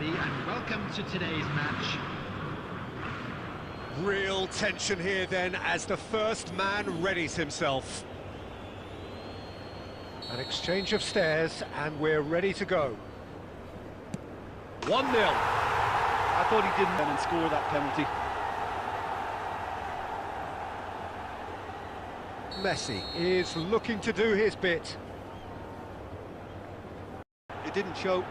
everybody, and welcome to today's match. Real tension here then as the first man readies himself. An exchange of stares and we're ready to go. 1-0. I thought he didn't and score that penalty. Messi is looking to do his bit. It didn't show.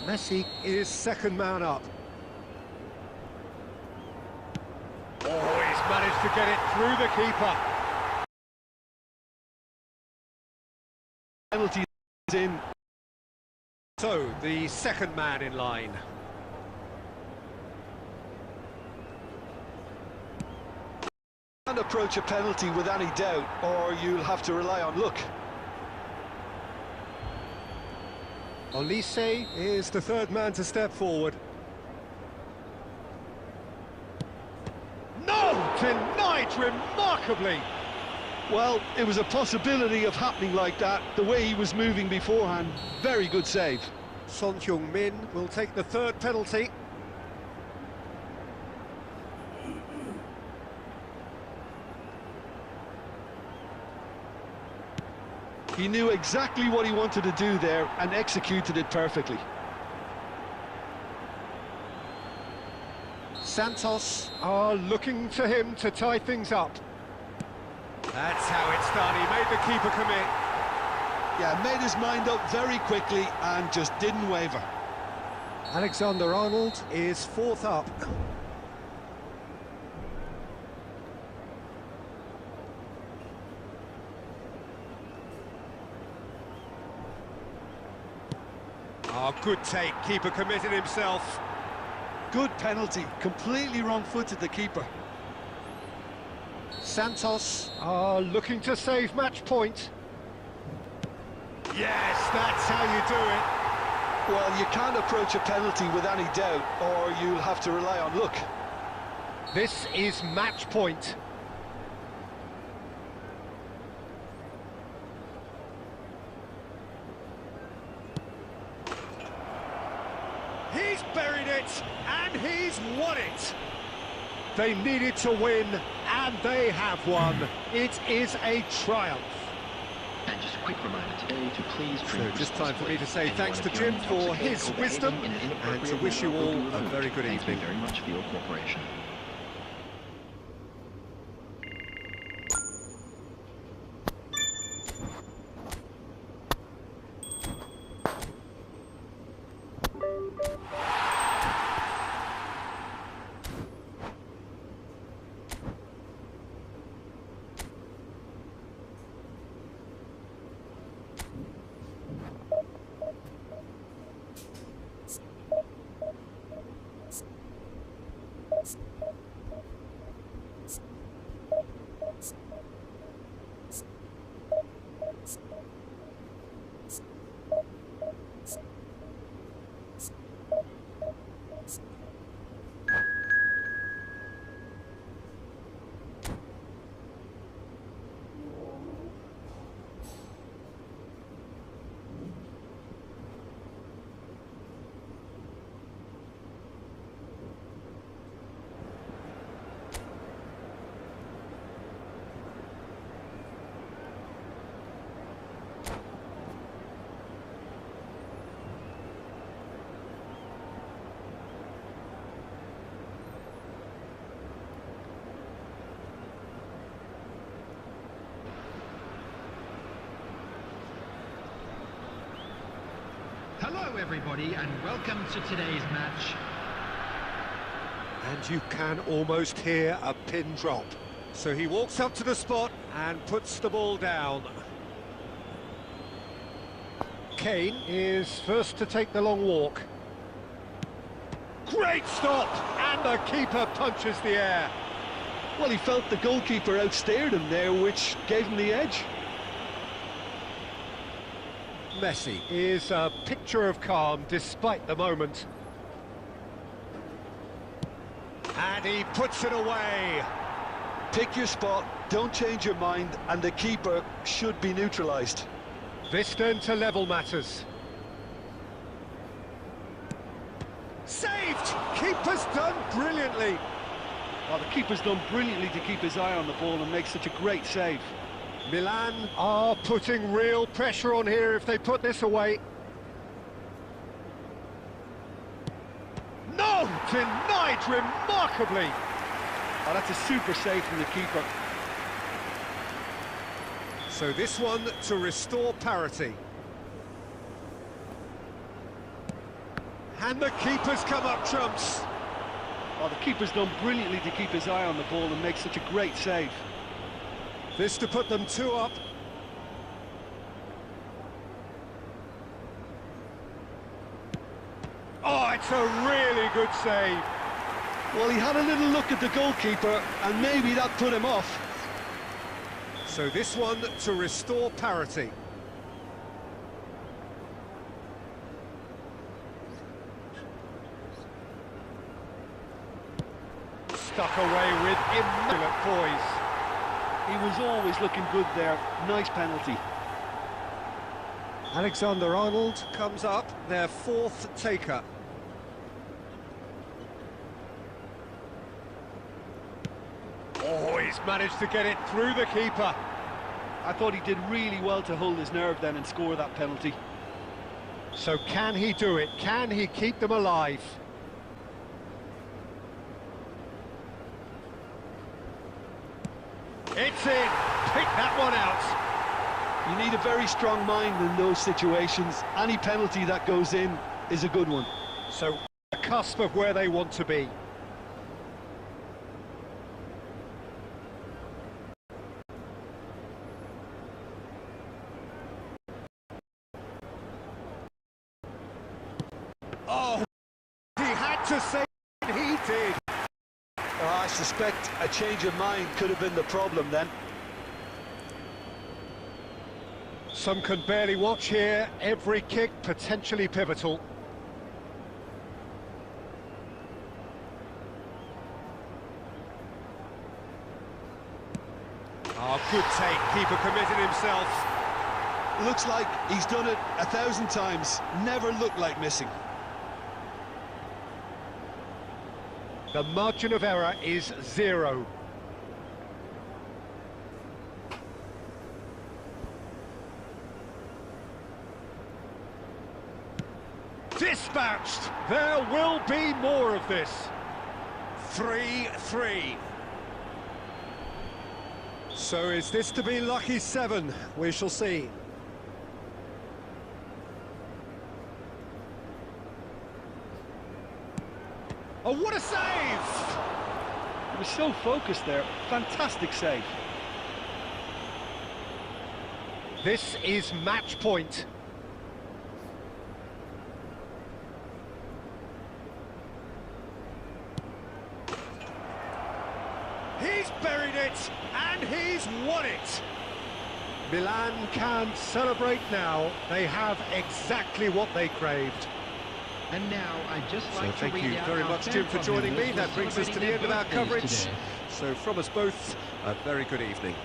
Messi is second man up. Oh, he's managed to get it through the keeper. Penalty is in. So, the second man in line. Can't approach a penalty with any doubt, or you'll have to rely on luck. Olise is the third man to step forward. No! Denied remarkably! Well, it was a possibility of happening like that, the way he was moving beforehand. Very good save. Son Heung-min will take the third penalty. He knew exactly what he wanted to do there and executed it perfectly. Santos are looking to him to tie things up. That's how it's done, he made the keeper commit. Yeah, made his mind up very quickly and just didn't waver. Alexander-Arnold is fourth up. Oh, good take, keeper committed himself. Good penalty, completely wrong-footed the keeper. Santos are looking to save match point. Yes, that's how you do it. Well, you can't approach a penalty with any doubt, or you'll have to rely on luck. This is match point. He's buried it, and he's won it. They needed to win, and they have won. It is a triumph. And just a quick reminder today to please drink So just time for me to say Anyone thanks to appearing Jim for intoxicated his or wisdom, behaving in an and to inappropriate wish you manner all will be a removed. very good Thank evening. you very much for your cooperation. Hello everybody, and welcome to today's match. And you can almost hear a pin drop. So he walks up to the spot and puts the ball down. Kane is first to take the long walk. Great stop! And the keeper punches the air. Well, he felt the goalkeeper outstared him there, which gave him the edge. Messi is a picture of calm despite the moment. And he puts it away. Pick your spot, don't change your mind, and the keeper should be neutralised. This then to level matters. Saved! Keeper's done brilliantly. Well, the keeper's done brilliantly to keep his eye on the ball and make such a great save. Milan are putting real pressure on here if they put this away. No! Denied remarkably! Oh, that's a super save from the keeper. So this one to restore parity. And the keeper's come up trumps. Oh, the keeper's done brilliantly to keep his eye on the ball and make such a great save. This to put them 2 up. Oh, it's a really good save. Well, he had a little look at the goalkeeper and maybe that put him off. So this one to restore parity. Stuck away with immaculate poise. He was always looking good there. Nice penalty. Alexander-Arnold comes up, their 4th taker. Oh, he's managed to get it through the keeper. I thought he did really well to hold his nerve then and score that penalty. So can he do it? Can he keep them alive? It's in. Pick that one out. You need a very strong mind in those situations. Any penalty that goes in is a good one. So, the cusp of where they want to be. Oh, he had to say it, he did. I suspect a change of mind could have been the problem then. Some can barely watch here, every kick potentially pivotal. Oh, good take, keeper committed himself. Looks like he's done it 1,000 times, never looked like missing. The margin of error is 0. Dispatched! There will be more of this. 3-3. So is this to be lucky 7? We shall see. Oh, what a save! He was so focused there. Fantastic save. This is match point. He's buried it, and he's won it. Milan can celebrate now. They have exactly what they craved. And now I'd just So like to thank read you out very our much, fan Jim, for joining me. comments That brings us to the celebrating end of our their birthdays coverage. today. So from us both, a very good evening.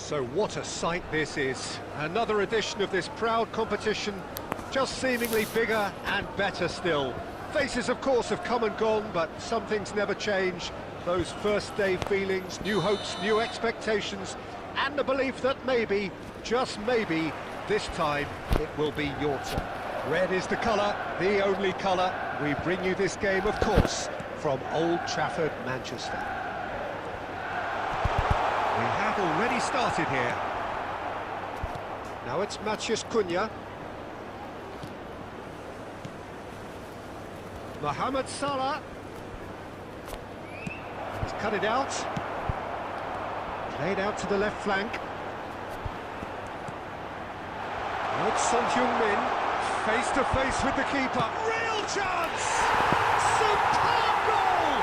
So what a sight this is. Another edition of this proud competition, just seemingly bigger and better still. Faces, of course, have come and gone, but some things never change. Those first day feelings, new hopes, new expectations, and the belief that maybe, just maybe, this time it will be your turn. Red is the colour, the only colour. We bring you this game, of course, from Old Trafford, Manchester. We have already started here. Now it's Matheus Cunha. Mohamed Salah. He's cut it out. Played out to the left flank. Now it's Son Heung-min, face to face with the keeper. Real chance! Superb goal!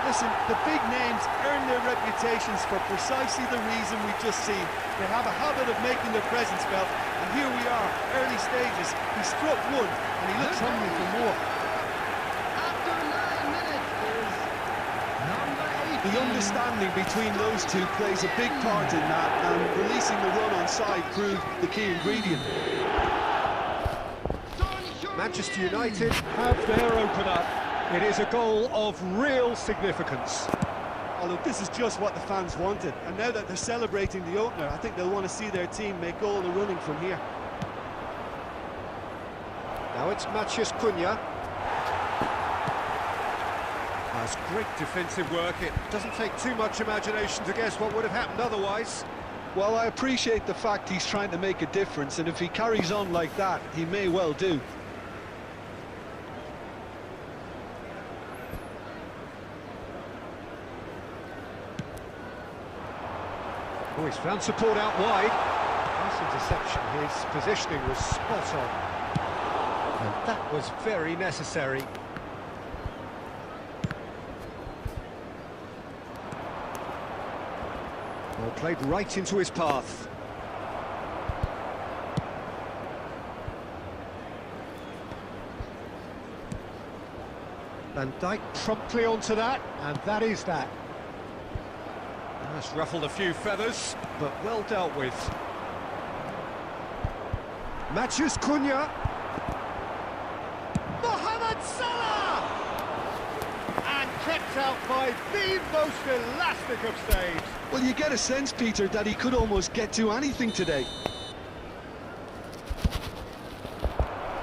Listen, the big names earn their reputations for precisely the reason we've just seen. They have a habit of making their presence felt, and here we are, early stages. He struck one, and he looks hungry for more. After 9 minutes is number 18. The understanding between those two plays a big part in that, and releasing the run on side proved the key ingredient. Manchester United have their opener. It is a goal of real significance. Oh, look, this is just what the fans wanted, and now that they're celebrating the opener, I think they'll want to see their team make all the running from here. Now it's Matheus Cunha. That's great defensive work. It doesn't take too much imagination to guess what would have happened otherwise. Well, I appreciate the fact he's trying to make a difference, and if he carries on like that, he may well do. Oh, he's found support out wide. Nice interception. His positioning was spot on. And that was very necessary. Well, played right into his path. Van Dijk promptly onto that, and that is that. That's ruffled a few feathers, but well dealt with. Matheus Cunha. Mohamed Salah! And kept out by the most elastic of saves. Well, you get a sense, Peter, that he could almost get to anything today.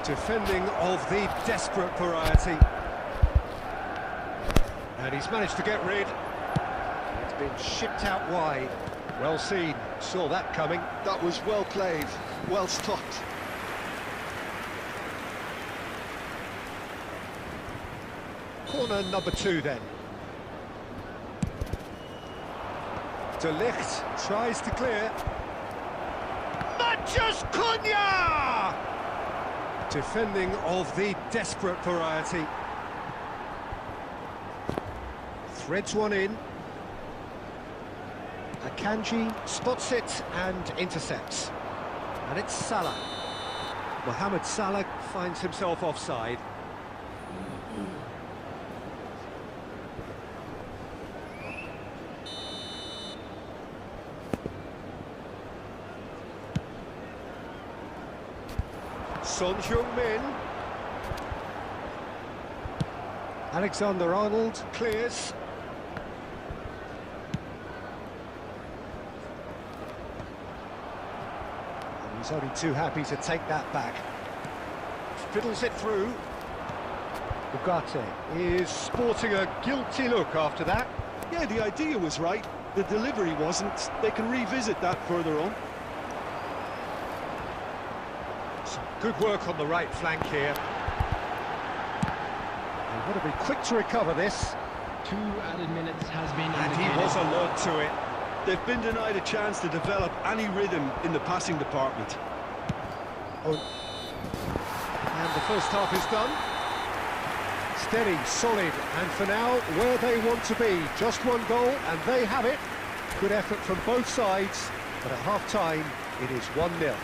Defending of the desperate variety. And he's managed to get rid. It's been shipped out wide. Well seen, saw that coming. That was well played, well stopped. Corner number 2 then. De Ligt tries to clear. Matheus Cunha! Defending of the desperate variety. Threads one in. Akanji spots it and intercepts. And it's Salah. Mohamed Salah finds himself offside. Son Heung-min. Alexander-Arnold clears. And he's only too happy to take that back. Fiddles it through. Ugarte is sporting a guilty look after that. Yeah, the idea was right. The delivery wasn't. They can revisit that further on. Some good work on the right flank here. They've got to be quick to recover this. 2 added minutes has been And he indicated. was alert to it. They've been denied a chance to develop any rhythm in the passing department. Oh. And the first half is done. Steady, solid, and for now, where they want to be. Just one goal, and they have it. Good effort from both sides, but at half-time, it is 1-0.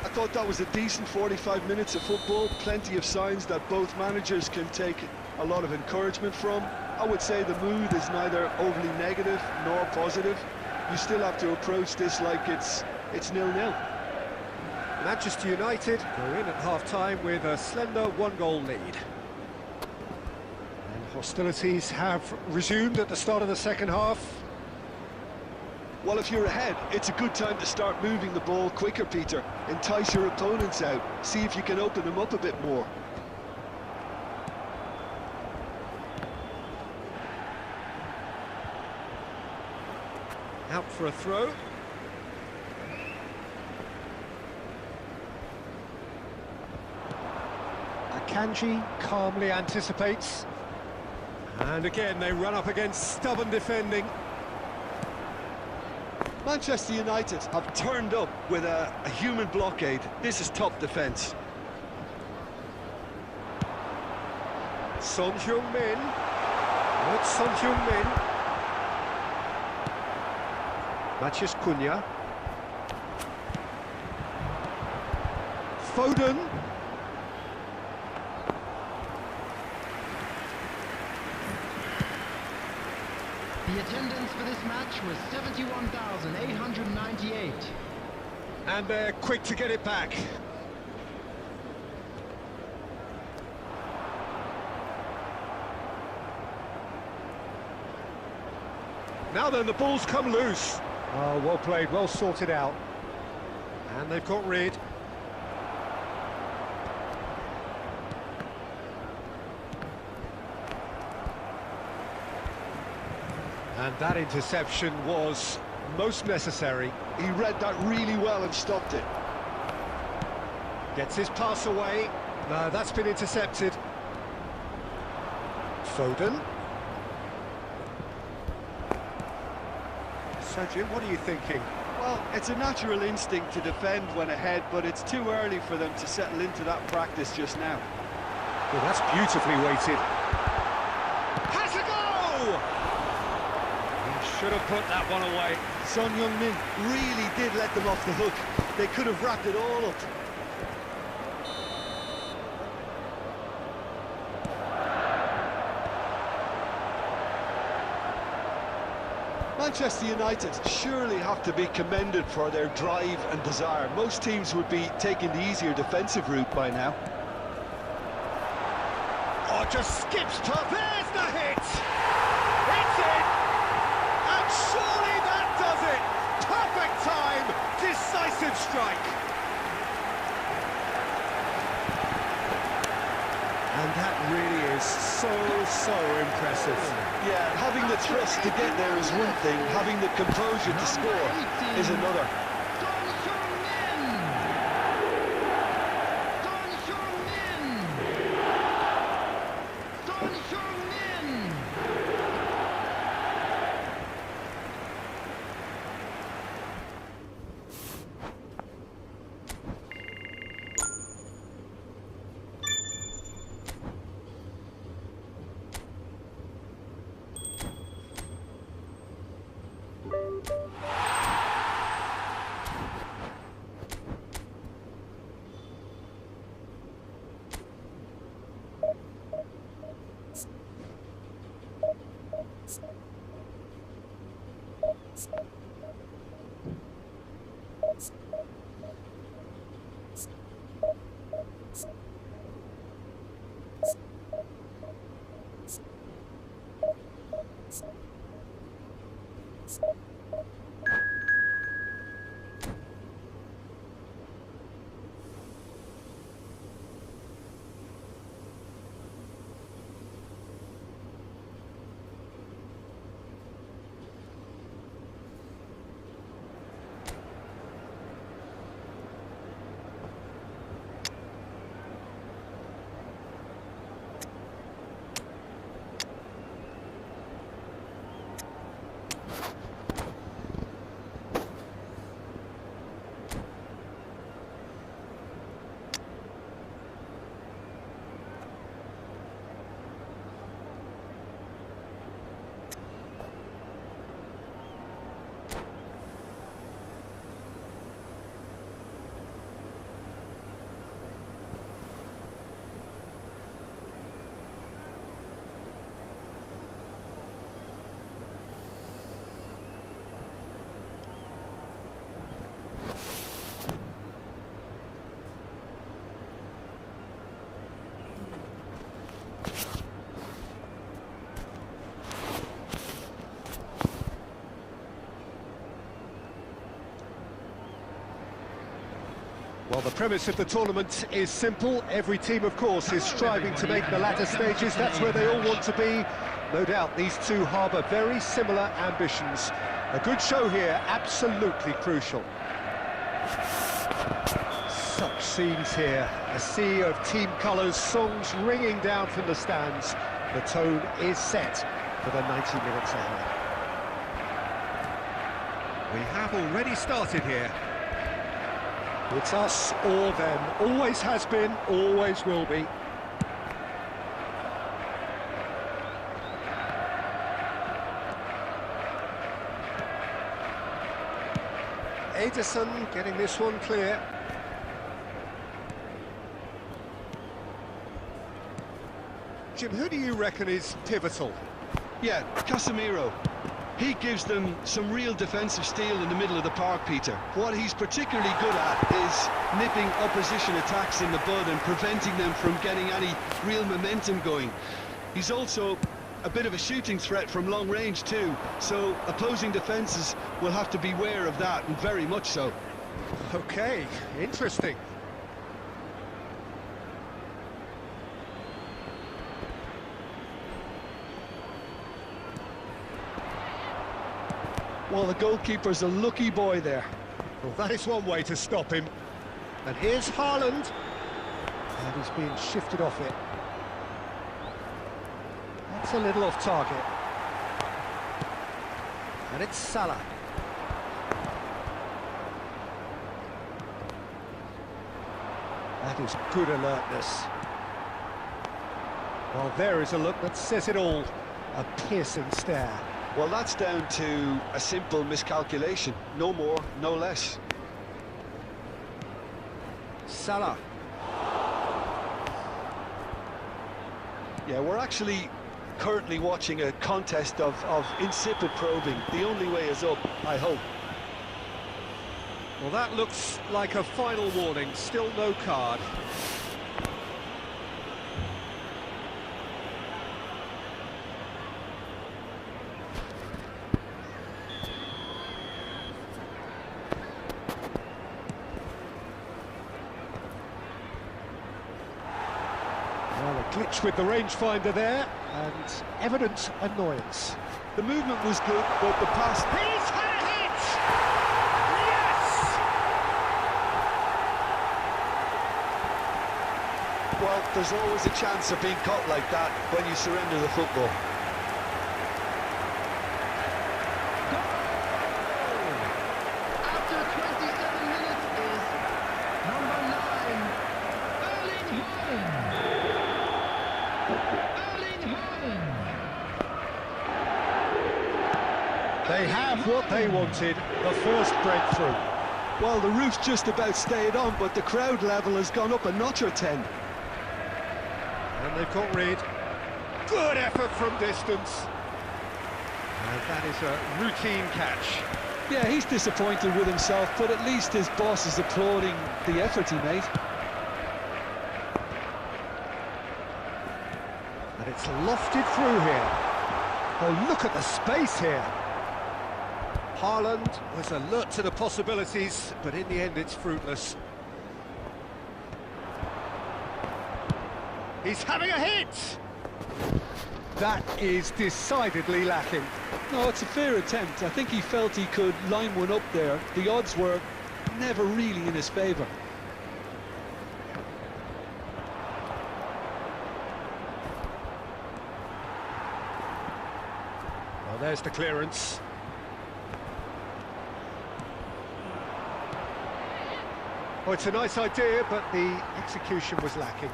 I thought that was a decent 45 minutes of football. Plenty of signs that both managers can take a lot of encouragement from. I would say the mood is neither overly negative nor positive. you still have to approach this like it's 0-0. Manchester United go in at half-time with a slender one-goal lead. And hostilities have resumed at the start of the second half. Well, if you're ahead, it's a good time to start moving the ball quicker, Peter. Entice your opponents out, see if you can open them up a bit more. Out for a throw. Akanji calmly anticipates. And again, they run up against stubborn defending. Manchester United have turned up with a human blockade. This is top defence. Son Heung-min. It's Son Heung-min. Matheus Cunha. Foden. The attendance for this match was 71,898. And they're quick to get it back. Now then, the ball's come loose. Oh, well played, well sorted out. And they've got rid. And that interception was most necessary. He read that really well and stopped it. Gets his pass away. No, that's been intercepted. Foden. Sergio, what are you thinking? Well, it's a natural instinct to defend when ahead, but it's too early for them to settle into that practice just now. Well, that's beautifully weighted. Has a go! He should have put that one away. Son Heung-min really did let them off the hook. They could have wrapped it all up. Manchester United surely have to be commended for their drive and desire. Most teams would be taking the easier defensive route by now. Oh, just skips past. There's the hit! It's in! And surely that does it! Perfect time! Decisive strike! And that really is so impressive. Yeah, having the trust to get there is one thing, having the composure to score is another. Well, the premise of the tournament is simple. Every team, of course, is striving to make the latter stages. That's where they all want to be. No doubt these two harbour very similar ambitions. A good show here, absolutely crucial. Such scenes here. A sea of team colours, songs ringing down from the stands. The tone is set for the 90 minutes ahead. We have already started here. It's us or them. Always has been, always will be. Ederson getting this one clear. Jim, who do you reckon is pivotal? Yeah, Casemiro. He gives them some real defensive steel in the middle of the park, Peter. What he's particularly good at is nipping opposition attacks in the bud and preventing them from getting any real momentum going. He's also a bit of a shooting threat from long range too, so opposing defences will have to beware of that, and very much so. Okay, interesting. Well, the goalkeeper's a lucky boy there. Well, that is one way to stop him. And here's Haaland. And he's being shifted off it. That's a little off target. And it's Salah. That is good alertness. Well, there is a look that says it all. A piercing stare. Well, that's down to a simple miscalculation. No more, no less. Salah. Yeah, we're actually currently watching a contest of insipid probing. The only way is up, I hope. Well, that looks like a final warning. Still no card. Well, a glitch with the rangefinder there, and evident annoyance. The movement was good, but the pass... He's had a hit! Yes! Well, there's always a chance of being caught like that when you surrender the football. After 27 minutes is number 9, Erling Haaland. Erling Haaland. They have what they wanted, the first breakthrough. Well, the roof's just about stayed on, but the crowd level has gone up a notch or 10. And they've got Reed. Good effort from distance. And that is a routine catch. Yeah, he's disappointed with himself, but at least his boss is applauding the effort he made. And it's lofted through here. Oh, look at the space here. Haaland was alert to the possibilities, but in the end it's fruitless. He's having a hit! That is decidedly lacking. No, it's a fair attempt. I think he felt he could line one up there. The odds were never really in his favour. Well, there's the clearance. Oh, it's a nice idea, but the execution was lacking.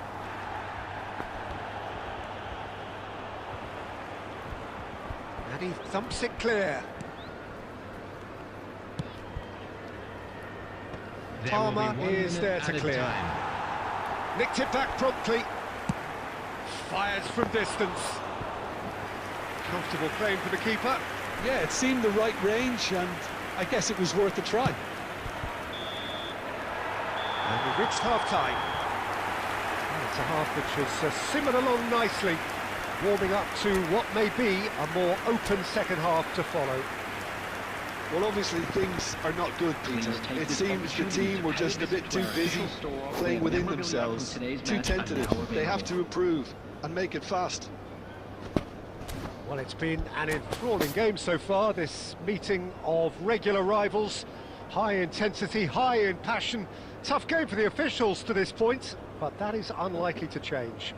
And he thumps it clear. Palmer is there to clear. Nicked it back promptly. Fires from distance. Comfortable claim for the keeper. Yeah, it seemed the right range, and I guess it was worth a try. And we've reached half-time. And it's a half which has simmered along nicely, warming up to what may be a more open second half to follow. Well, obviously things are not good, Peter. It seems the team were just a bit too busy playing within themselves, too tentative. They have to improve and make it fast. Well, it's been an enthralling game so far, this meeting of regular rivals. High intensity, high in passion. Tough game for the officials to this point, but that is unlikely to change.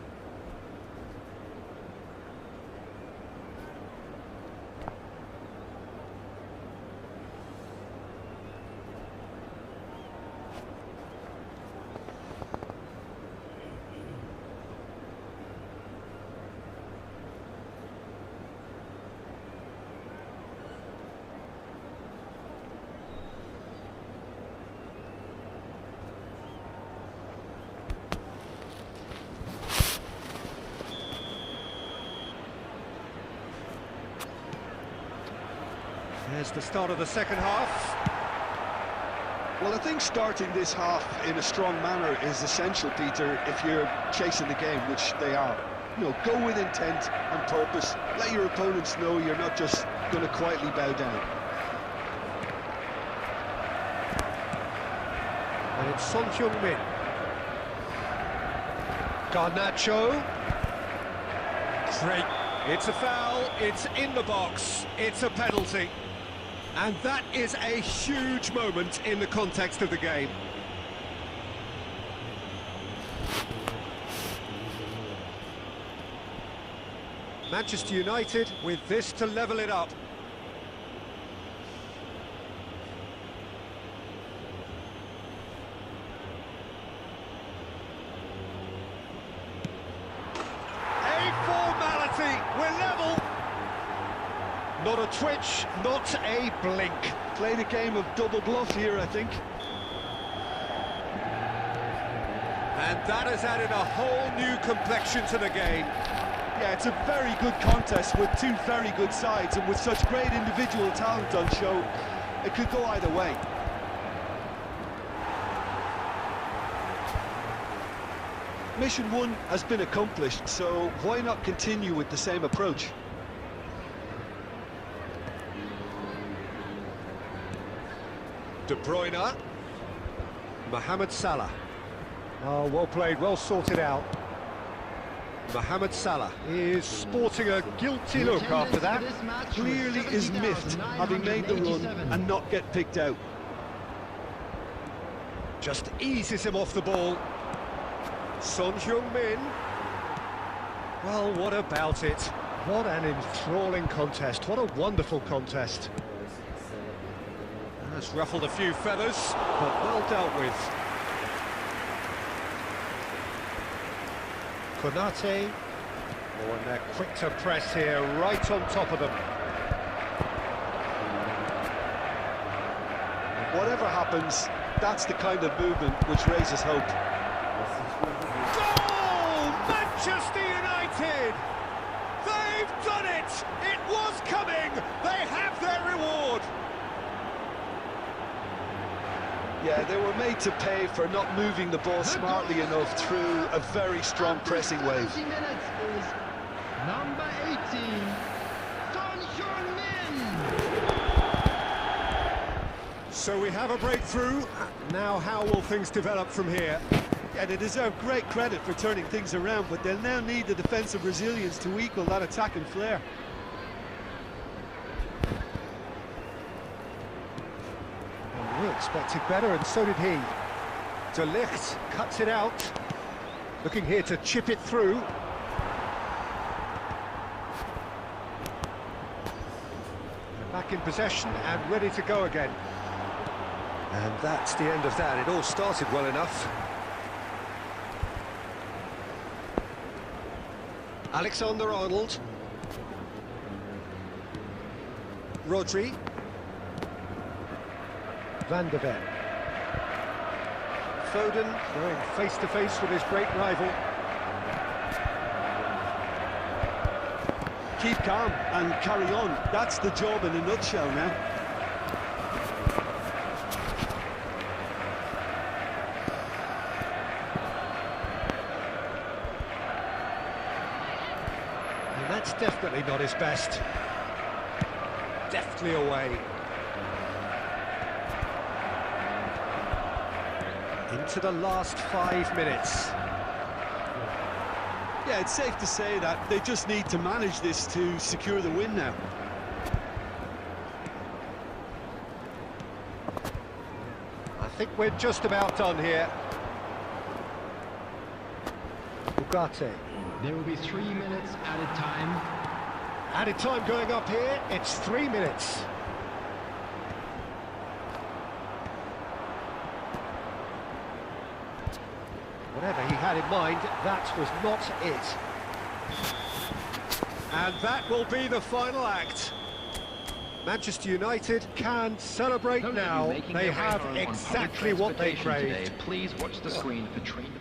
There's the start of the second half. Well, I think starting this half in a strong manner is essential, Peter, if you're chasing the game, which they are. You know, go with intent and purpose. Let your opponents know you're not just going to quietly bow down. And it's Son Heung-min. Garnacho. Great. It's a foul, it's in the box, it's a penalty. And that is a huge moment in the context of the game. Manchester United with this to level it up. A formality, we're level. Not a twitch, not a blink. Played a game of double bluff here, I think. And that has added a whole new complexion to the game. Yeah, it's a very good contest with two very good sides, and with such great individual talent on show, it could go either way. Mission 1 has been accomplished, so why not continue with the same approach? De Bruyne. Mohamed Salah. Oh, well played, well sorted out. Mohamed Salah is sporting a guilty look after that. Clearly is miffed, having made the run and not get picked out. Just eases him off the ball. Son Heung-min. Well, what about it? What an enthralling contest. What a wonderful contest. Has ruffled a few feathers, but well dealt with. Konate. Oh, and they're quick to press here, right on top of them. Whatever happens, that's the kind of movement which raises hope. Goal! Manchester United! They've done it! It was coming! They have their reward! Yeah, they were made to pay for not moving the ball smartly enough through a very strong pressing wave. 30 minutes is number 18, Son Heung-min. So we have a breakthrough. Now how will things develop from here? Yeah, they deserve great credit for turning things around, but they'll now need the defensive resilience to equal that attacking flair. We expected better, and so did he. De Ligt cuts it out. Looking here to chip it through. They're back in possession and ready to go again. And that's the end of that. It all started well enough. Alexander-Arnold. Rodri. Van de Ven. Foden going face-to-face with his great rival. Keep calm and carry on. That's the job in a nutshell now. And that's definitely not his best. Deftly away. Into the last 5 minutes. Yeah, it's safe to say that they just need to manage this to secure the win now. I think we're just about done here. Ugarte. There will be 3 minutes added time. Added time going up here, it's 3 minutes. Whatever he had in mind, that was not it. And that will be the final act. Manchester United can celebrate Those of you now. making They your way have home on public exactly what they transportation craved. today, please watch the screen for train.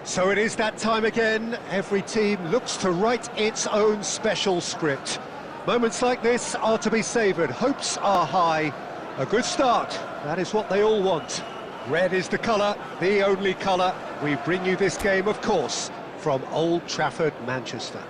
So it is that time again. Every team looks to write its own special script. Moments like this are to be savoured. Hopes are high. A good start, that is what they all want. Red is the colour, the only colour. We bring you this game, of course, from Old Trafford, Manchester.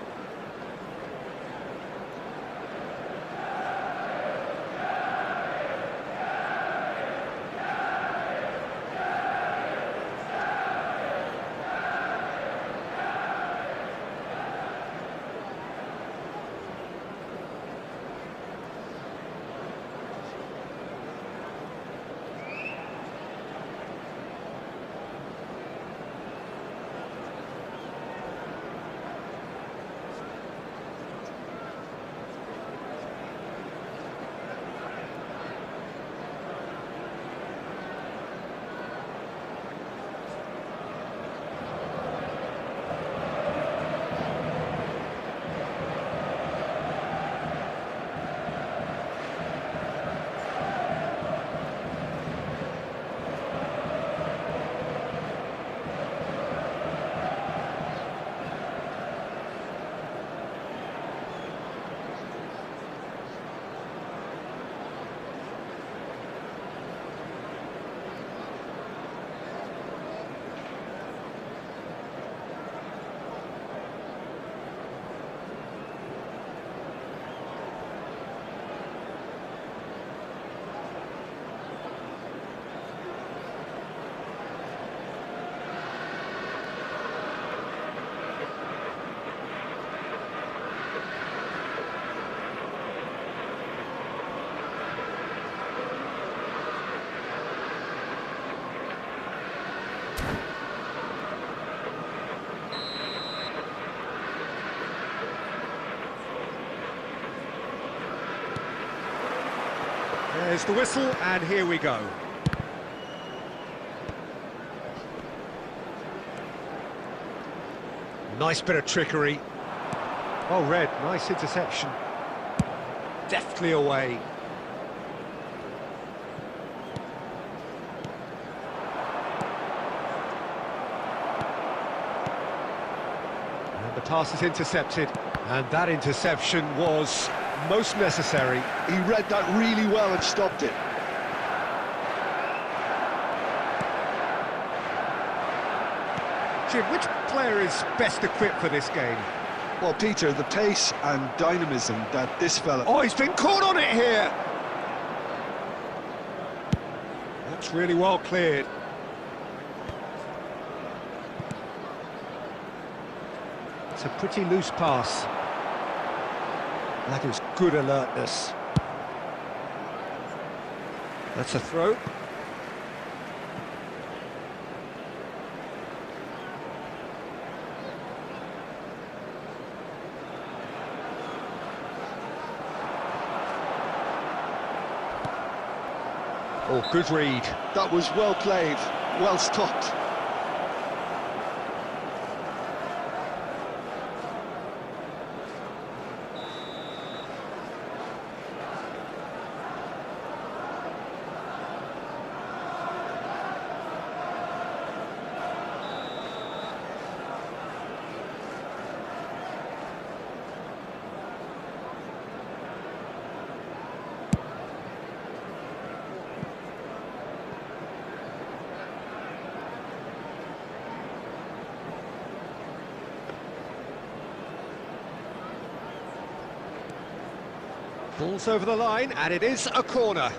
There's the whistle, and here we go. Nice bit of trickery. Oh, Red, nice interception. Deftly away. And the pass is intercepted, and that interception was most necessary. He read that really well and stopped it. Jim, which player is best equipped for this game? Well, Peter, the pace and dynamism that this fella... Oh, he's been caught on it here! That's really well cleared. It's a pretty loose pass. That is good alertness. That's a throw. Oh, good read. That was well played, well stopped. Ball's over the line, and it is a corner.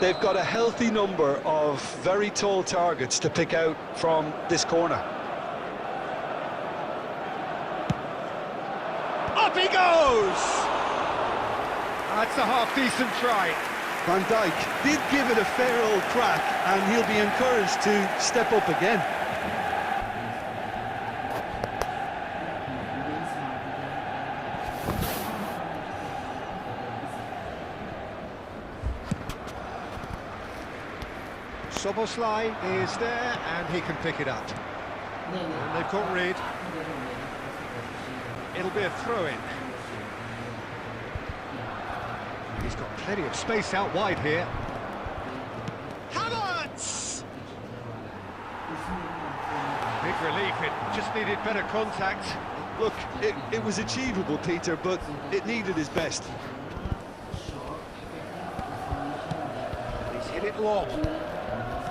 They've got a healthy number of very tall targets to pick out from this corner. Up he goes! That's a half-decent try. Van Dijk did give it a fair old crack, and he'll be encouraged to step up again. Szoboszlai is there, and he can pick it up. And they've got rid. It'll be a throw-in. He's got plenty of space out wide here. Havertz! Big relief, it just needed better contact. Look, it was achievable, Peter, but it needed his best. He's hit it long.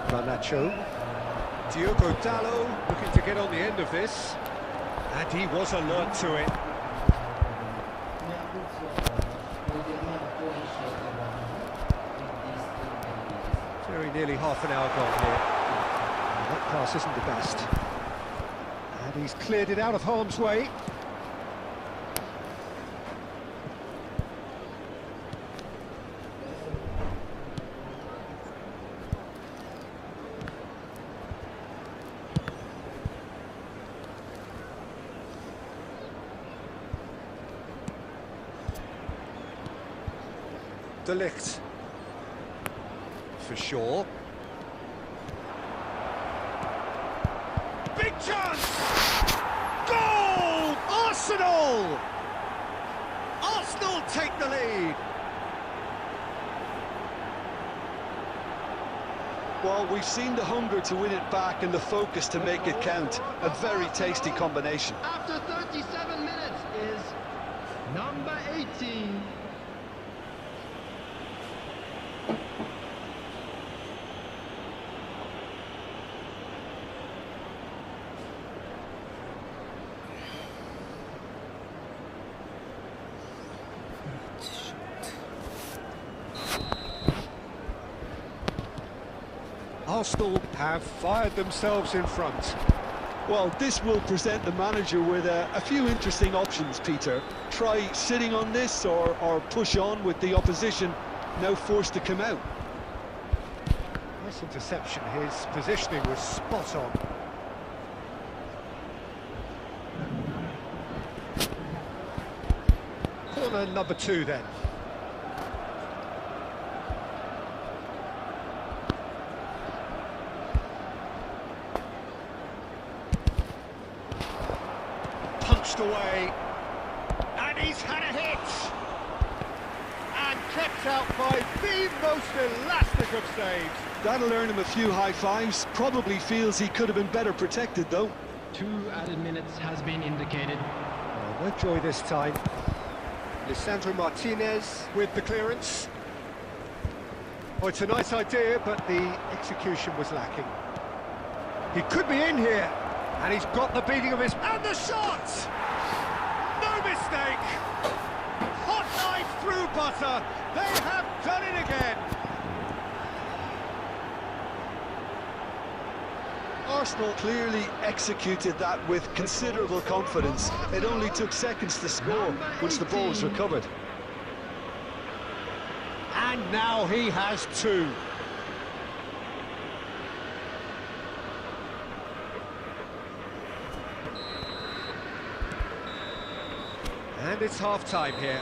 Garnacho. Diogo Dalot looking to get on the end of this. And he was alert to it. Very nearly half an hour gone here. And that pass isn't the best. And he's cleared it out of harm's way. De Ligt. For sure. Big chance! Goal! Arsenal! Arsenal take the lead. Well, we've seen the hunger to win it back and the focus to make it count. A very tasty combination. After 37 minutes is number 18. Arsenal have fired themselves in front. Well, this will present the manager with a few interesting options, Peter. Try sitting on this or push on with the opposition now forced to come out. Nice interception, his positioning was spot on. Corner number 2 then. Punched away. And he's had a hit. And kept out by the most elastic of saves. That'll earn him a few high fives. Probably feels he could have been better protected, though. 2 added minutes has been indicated. Oh, no joy this time. Lisandro Martinez with the clearance. Oh, it's a nice idea, but the execution was lacking. He could be in here, and he's got the beating of his... And the shot! No mistake! Hot knife through butter. They have done it again. Arsenal clearly executed that with considerable confidence. It only took seconds to score once the ball was recovered. And now he has 2. And it's half-time here.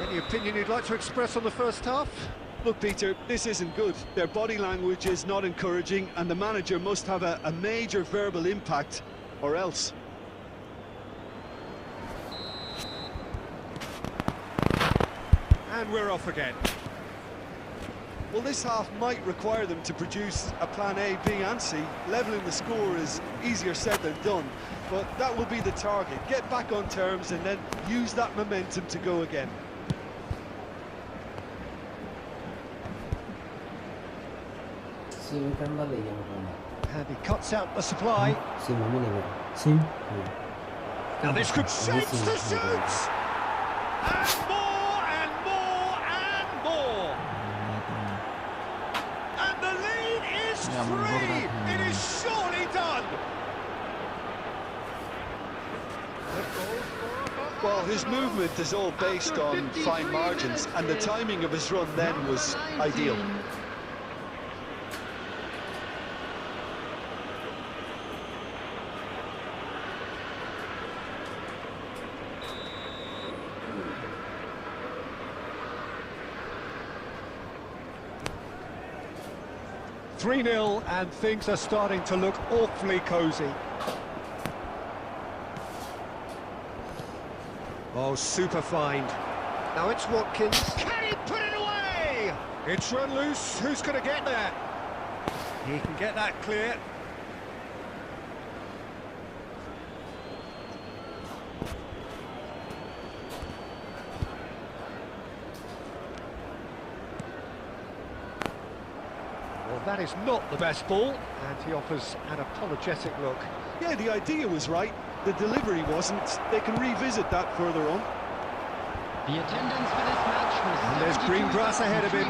Any opinion you'd like to express on the first half? Look, Peter, this isn't good. Their body language is not encouraging, and the manager must have a major verbal impact, or else. And we're off again. Well, this half might require them to produce a plan A, B and C. Levelling the score is easier said than done, but that will be the target. Get back on terms and then use that momentum to go again. And he cuts out the supply. Now this could shapes to shoot! And more and more and more! And the lead is 3! It is surely done! Well, his movement is all based on fine margins, and the timing of his run then was ideal. (3-0) and things are starting to look awfully cosy. Oh, super find. Now it's Watkins. Can he put it away? It's run loose. Who's going to get there? He can get that clear. Well, that is not the best ball, and he offers an apologetic look. Yeah, the idea was right, the delivery wasn't. They can revisit that further on. The attendance for this match was... And there's green grass ahead of him.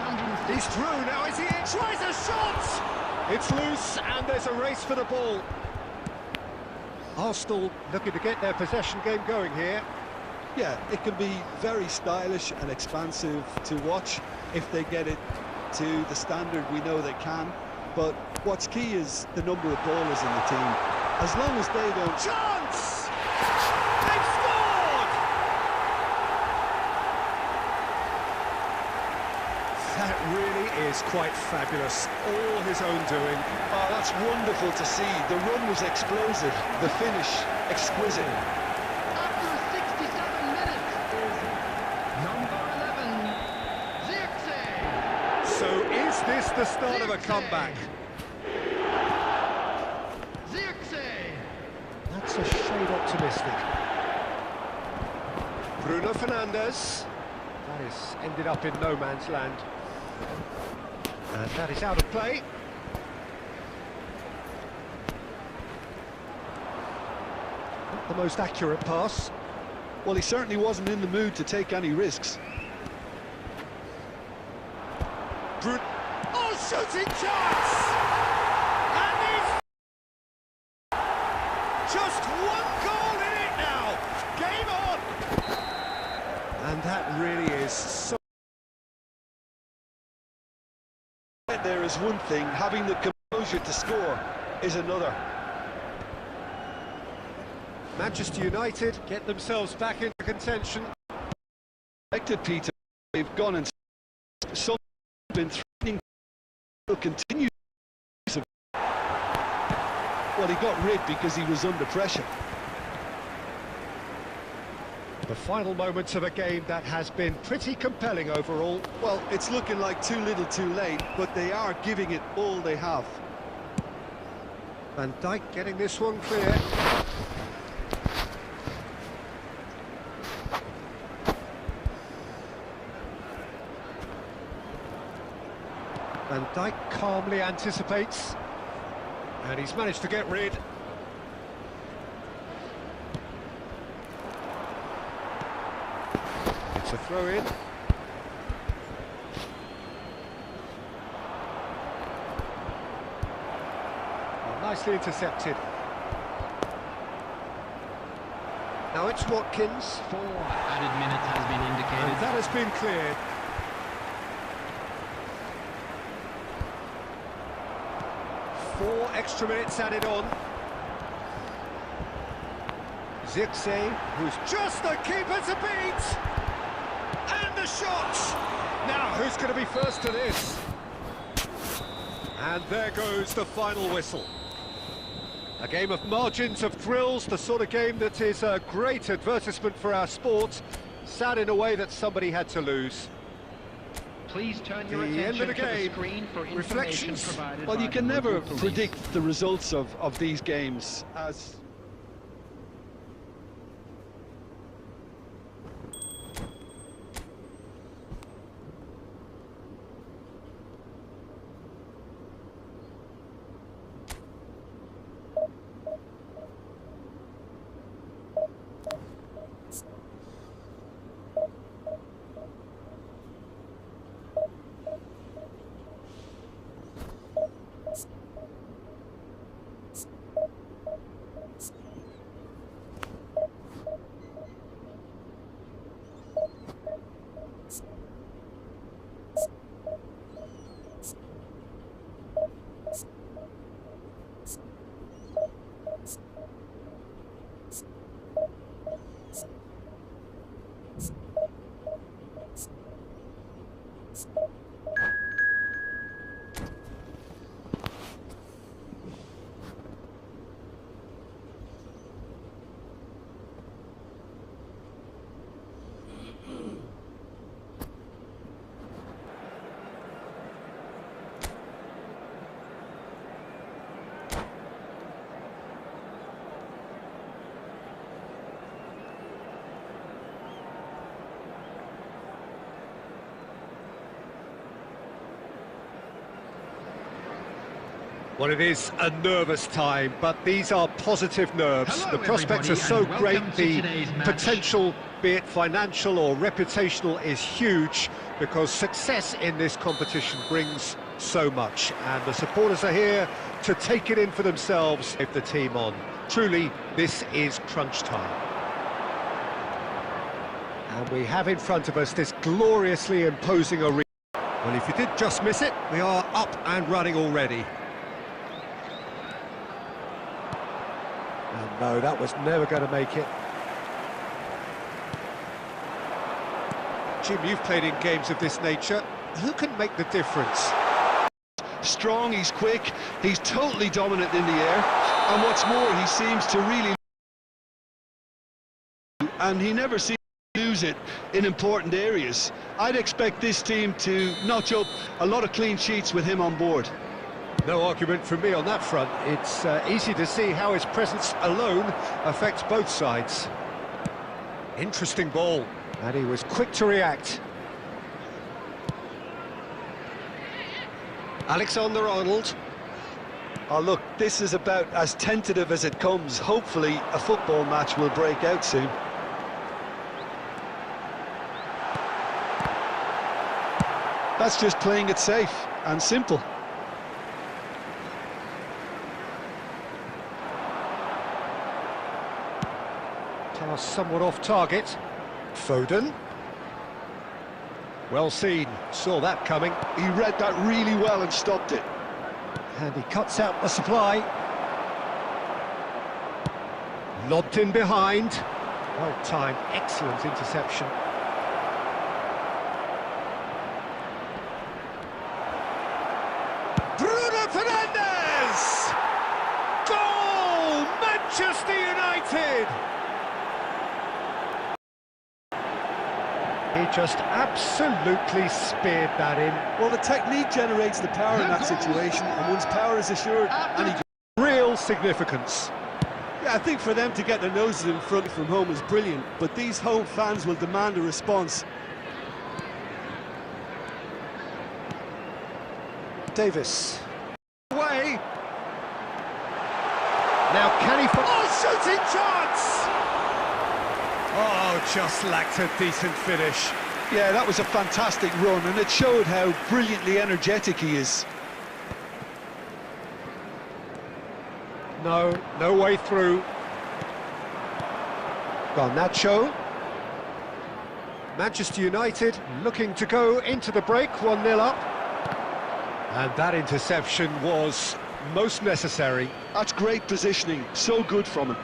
He's through, now is he in? Tries a shot! It's loose, and there's a race for the ball. Arsenal looking to get their possession game going here. Yeah, it can be very stylish and expansive to watch if they get it to the standard we know they can, but what's key is the number of ballers in the team. As long as they don't... Chance! They've scored! That really is quite fabulous. All his own doing. Oh, that's wonderful to see. The run was explosive, the finish exquisite. After 67 minutes is number 11, Zirkzee. So is this the start of a comeback? Zirkzee. That's a shade optimistic. Bruno Fernandes. That is ended up in no man's land. And that is out of play. Not the most accurate pass. Well, he certainly wasn't in the mood to take any risks. Oh, shooting chance! And he's just one goal in it now. Game on! And that really is so... There is one thing, having the composure to score is another. Manchester United get themselves back into contention. Peter, they've gone and some been threatening to continue. Well, he got rid because he was under pressure. The final moments of a game that has been pretty compelling overall. Well, it's looking like too little too late, but they are giving it all they have. Van Dijk getting this one clear. Van Dijk calmly anticipates. And he's managed to get rid. It's a throw-in. Nicely intercepted. Now it's Watkins. 4 added minutes has been indicated. And that has been cleared. Four extra minutes added on. Zirkzee, who's just the keeper to beat. And the shot! Now, who's going to be first to this? And there goes the final whistle. A game of margins, of thrills, the sort of game that is a great advertisement for our sport. Sad in a way that somebody had to lose. Please turn your The attention end of the to game. the screen for information Reflections. provided Well, by you can the never local police. predict the results of these games as... Well, it is a nervous time, but these are positive nerves. Hello, the prospects are everybody, so and great, welcome to the today's match. potential, be it financial or reputational, is huge, because success in this competition brings so much, and the supporters are here to take it in for themselves if the team on. Truly, this is crunch time. And we have in front of us this gloriously imposing arena. Well, if you did just miss it, we are up and running already. And no, that was never going to make it. Jim, you've played in games of this nature. Who can make the difference? Strong, he's quick, he's totally dominant in the air, and what's more, he seems to really... and he never seems to lose it in important areas. I'd expect this team to notch up a lot of clean sheets with him on board. No argument from me on that front. It's easy to see how his presence alone affects both sides. Interesting ball, and he was quick to react. Alexander-Arnold. Oh look, this is about as tentative as it comes. Hopefully a football match will break out soon. That's just playing it safe and simple. Pass somewhat off target. Foden. Well seen, saw that coming. He read that really well and stopped it. And he cuts out the supply. Lobbed in behind. Well timed, excellent interception. He just absolutely speared that in. Well, the technique generates the power in that situation, and once power is assured, any Real significance. Yeah, I think for them to get their noses in front from home is brilliant, but these home fans will demand a response. Davis. Away. Now can he... Oh, shooting chance! Oh, just lacked a decent finish. Yeah, that was a fantastic run, and it showed how brilliantly energetic he is. No way through. Garnacho. Manchester United looking to go into the break, 1-0 up. And that interception was most necessary. That's great positioning, so good from him.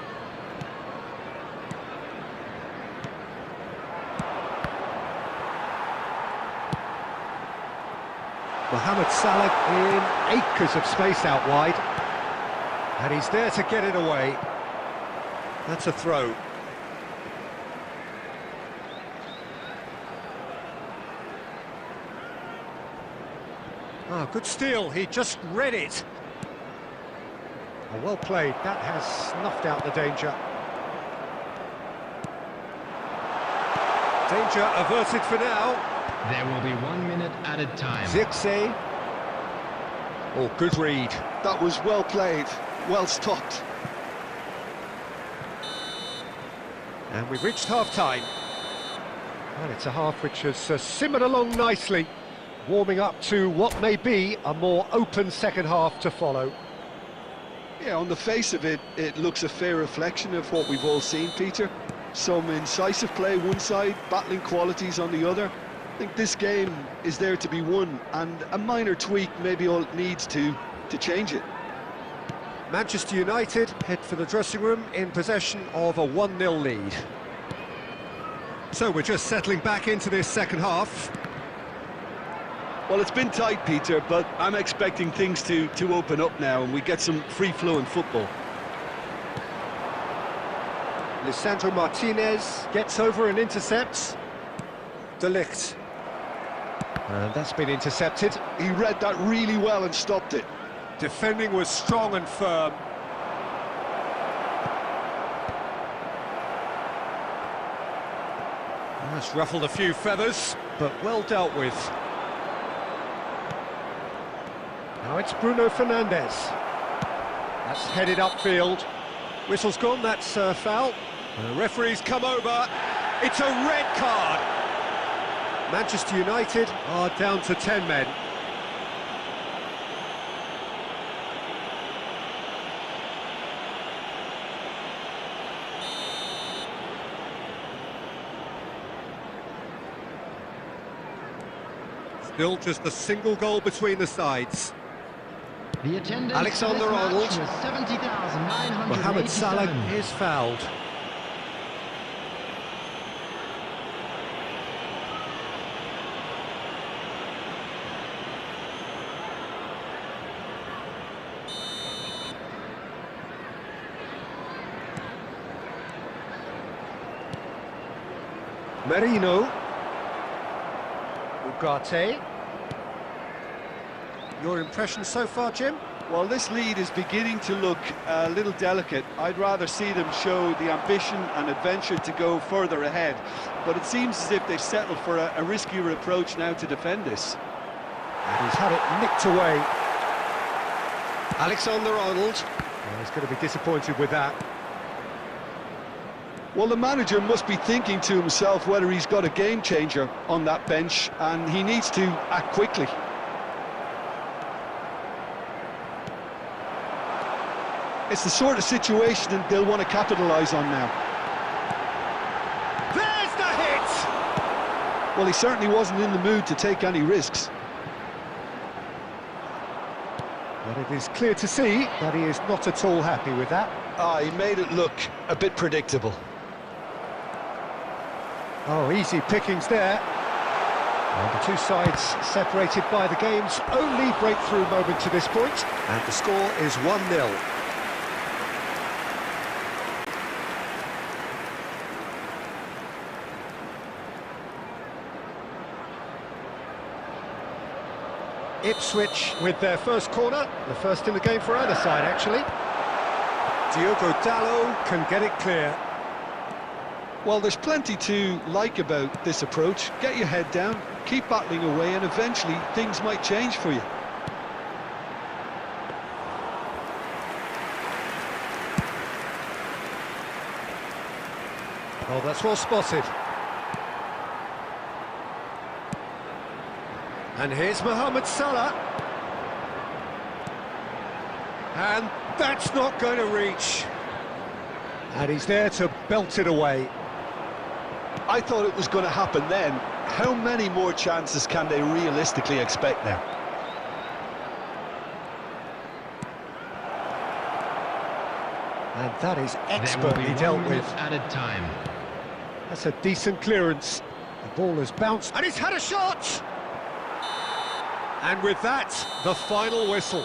Mohamed Salah in acres of space out wide. And he's there to get it away. That's a throw. Ah, good steal, he just read it. Oh, well played, that has snuffed out the danger. Danger averted for now. There will be 1 minute added time. Zirkzee. Oh, good read. That was well played, well stopped. And we've reached half-time. And it's a half which has simmered along nicely, warming up to what may be a more open second half to follow. Yeah, on the face of it, it looks a fair reflection of what we've all seen, Peter. Some incisive play one side, battling qualities on the other. I think this game is there to be won, and a minor tweak maybe all it needs to change it. Manchester United head for the dressing room in possession of a 1-0 lead. So we're just settling back into this second half. Well, it's been tight, Peter, but I'm expecting things to open up now and we get some free-flowing football. Lisandro Martinez gets over and intercepts. De Ligt. And that's been intercepted. He read that really well and stopped it. Defending was strong and firm. That's ruffled a few feathers, but well dealt with. Now it's Bruno Fernandes. That's headed upfield. Whistle's gone, that's a foul. And the referee's come over. It's a red card. Manchester United are down to 10 men. Still just a single goal between the sides. The attendance Alexander-Arnold. was 70,987. Mohamed Salah is fouled. Merino. Ugarte. Your impression so far, Jim? Well, this lead is beginning to look a little delicate. I'd rather see them show the ambition and adventure to go further ahead. But it seems as if they've settled for a riskier approach now to defend this. And he's had it nicked away. Alexander-Arnold. Well, he's going to be disappointed with that. Well, the manager must be thinking to himself whether he's got a game changer on that bench, and he needs to act quickly. It's the sort of situation that they'll want to capitalise on now. There's the hit! Well, he certainly wasn't in the mood to take any risks. But it is clear to see that he is not at all happy with that. He made it look a bit predictable. Oh, easy pickings there. And the two sides separated by the game's only breakthrough moment to this point. And the score is 1-0. Ipswich with their first corner, the first in the game for either side, actually. Diogo Dalot can get it clear. Well, there's plenty to like about this approach. Get your head down, keep battling away, and eventually things might change for you. Oh, that's well spotted. And here's Mohamed Salah. And that's not going to reach. And he's there to belt it away. I thought it was going to happen then. How many more chances can they realistically expect now? And that is There will expertly be dealt 1 with. minute added time. That's a decent clearance. The ball has bounced, and he's had a shot! And with that, the final whistle.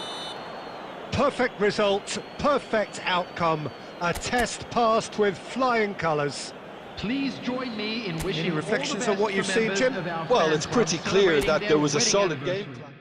Perfect result, perfect outcome. A test passed with flying colours. Please join me in wishing Any reflections all on the what best you've for seen, members Jim? of our Well, fan it's pretty club clear celebrating that their there was a wedding solid anniversary. game plan.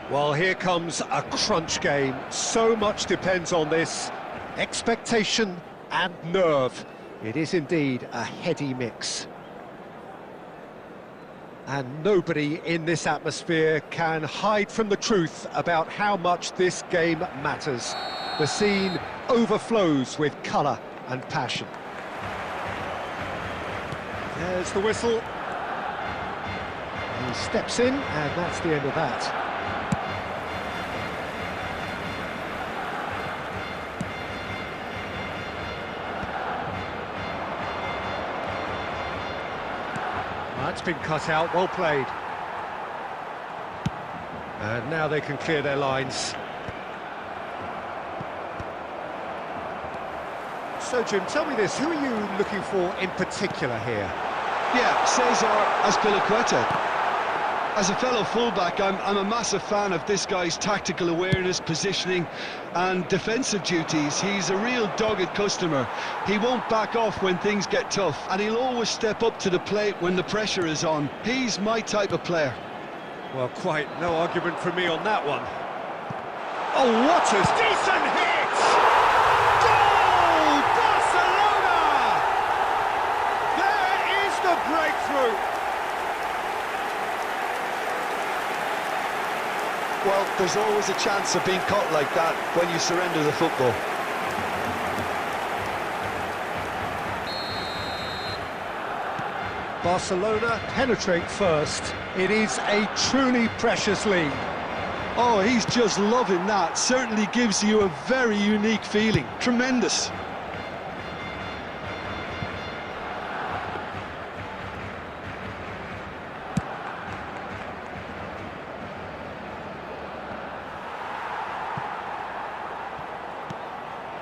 Well, here comes a crunch game. So much depends on this. Expectation and nerve. It is indeed a heady mix. And nobody in this atmosphere can hide from the truth about how much this game matters. The scene overflows with colour and passion. There's the whistle. He steps in, and that's the end of that. That's been cut out, well played. And now they can clear their lines. So, Jim, tell me this, who are you looking for in particular here? Yeah, Cesar Azpilicueta. As a fellow fullback, I'm a massive fan of this guy's tactical awareness, positioning and defensive duties. He's a real dogged customer. He won't back off when things get tough, and he'll always step up to the plate when the pressure is on. He's my type of player. Well, quite no argument from me on that one. Oh, what a decent hit! Goal! Barcelona! There is the breakthrough! Well, there's always a chance of being caught like that when you surrender the football. Barcelona penetrate first. It is a truly precious lead. Oh, he's just loving that. Certainly gives you a very unique feeling. Tremendous.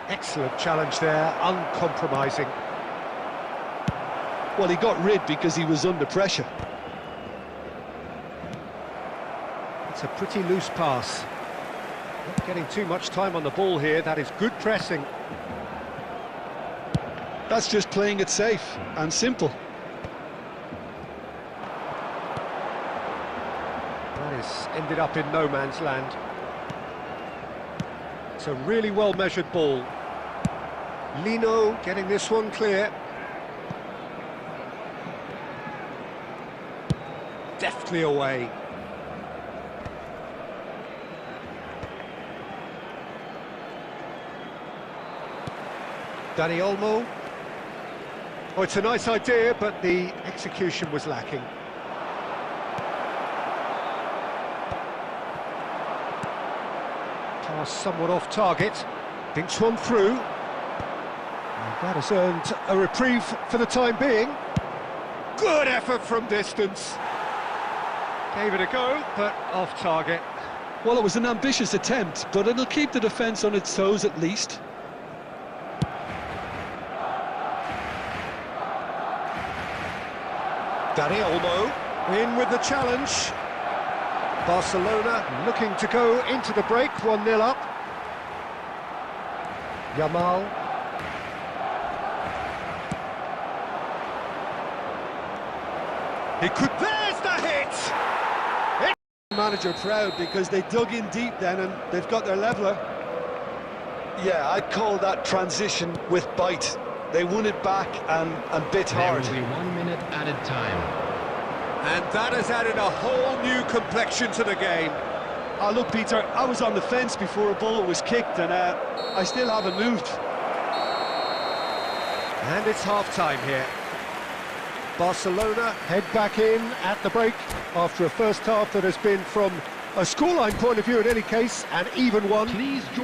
Excellent challenge there, uncompromising. Well, he got rid because he was under pressure. It's a pretty loose pass. Not getting too much time on the ball here. That is good pressing. That's just playing it safe and simple. That is ended up in no man's land. It's a really well-measured ball. Lino getting this one clear. Deftly away. Dani Olmo. Oh, it's a nice idea, but the execution was lacking. Pass somewhat off target. Dinks one through. And that has earned a reprieve for the time being. Good effort from distance. Gave it a go, but off target. Well, it was an ambitious attempt, but it'll keep the defence on its toes at least. Dani Olmo in with the challenge. Barcelona looking to go into the break, 1-0 up. Yamal. He could, there's the hit! Manager proud because they dug in deep then and they've got their leveller. Yeah, I'd call that transition with bite. They won it back and bit hard. There will be 1 minute added time. And that has added a whole new complexion to the game. Oh, look, Peter, I was on the fence before a ball was kicked and I still haven't moved. And it's half-time here. Barcelona head back in at the break after a first half that has been, from a scoreline point of view in any case, an even one.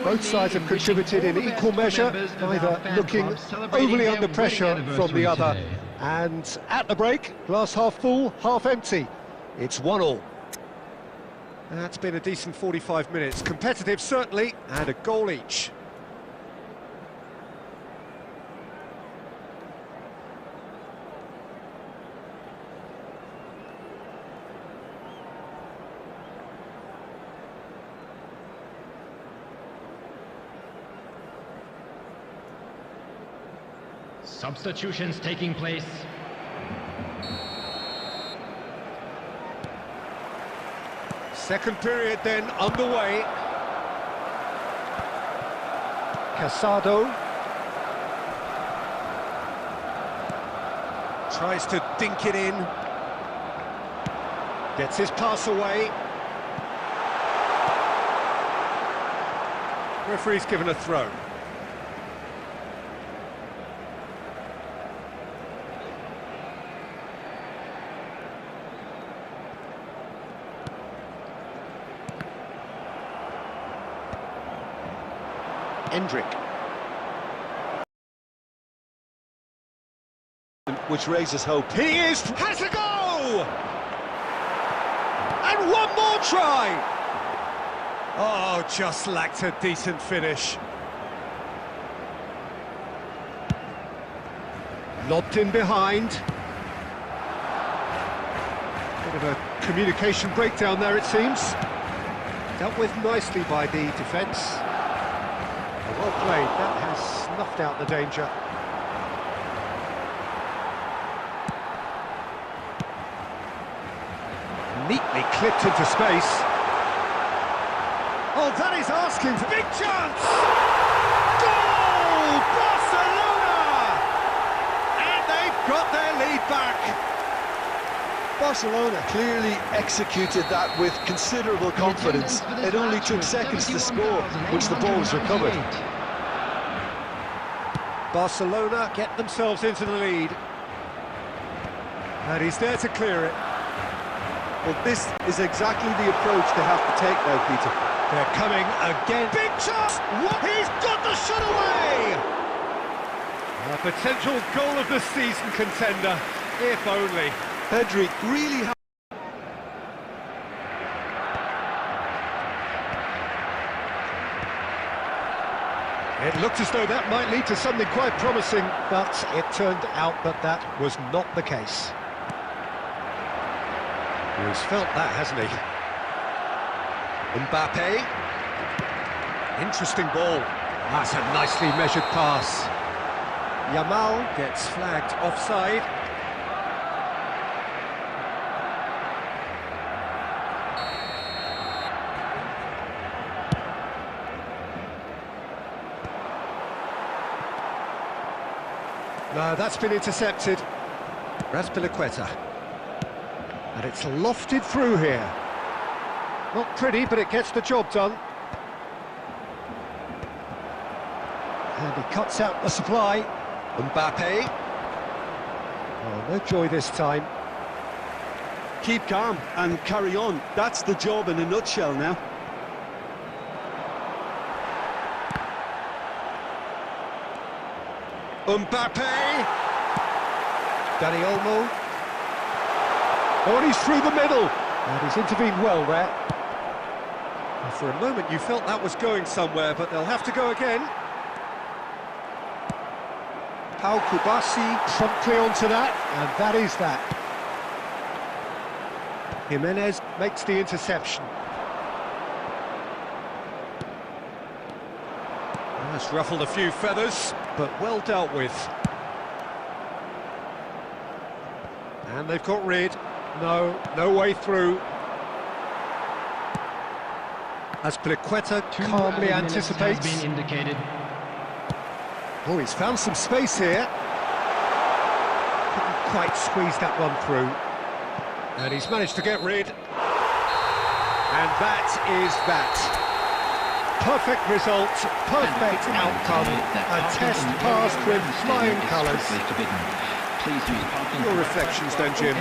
Both sides have contributed in equal measure, neither looking overly under pressure from the other. Today. And at the break, glass half full, half empty. It's 1-1. That's been a decent 45 minutes. Competitive, certainly, and a goal each. Substitutions taking place. Second period then underway. Casado tries to dink it in. Gets his pass away. Referee's given a throw. Endrick. Which raises hope. He has a go! And one more try! Oh, just lacked a decent finish. Lobbed in behind. Bit of a communication breakdown there, it seems. Dealt with nicely by the defence. Well played, that has snuffed out the danger. Neatly clipped into space. Oh, that is asking for big chance! Goal! Barcelona! And they've got their lead back. Barcelona clearly executed that with considerable confidence. It only took seconds to score once the ball was recovered. Barcelona get themselves into the lead. And he's there to clear it. Well, this is exactly the approach they have to take now, Peter. They're coming again. Big chance! What? He's got the shot away! A potential goal of the season contender, if only. Pedri really has... It looked as though that might lead to something quite promising, but it turned out that that was not the case. He's felt that, hasn't he? Mbappe. Interesting ball. That's a nicely measured pass. Yamal gets flagged offside. No, that's been intercepted. Azpilicueta. And it's lofted through here. Not pretty, but it gets the job done. And he cuts out the supply. Mbappe. Oh, no joy this time. Keep calm and carry on. That's the job in a nutshell now. Mbappe! Dani Olmo. Oh, and he's through the middle. And he's intervened well there. And for a moment you felt that was going somewhere, but they'll have to go again. Pau Kubasi promptly onto that, and that is that. Jimenez makes the interception. That's ruffled a few feathers, but well dealt with. And they've got rid. No way through. Azpilicueta calmly anticipates. Has been indicated. Oh, he's found some space here. Couldn't quite squeeze that one through. And he's managed to get rid. And that is that. Perfect result, perfect outcome, a test passed with flying colours. Your reflections then, Jim?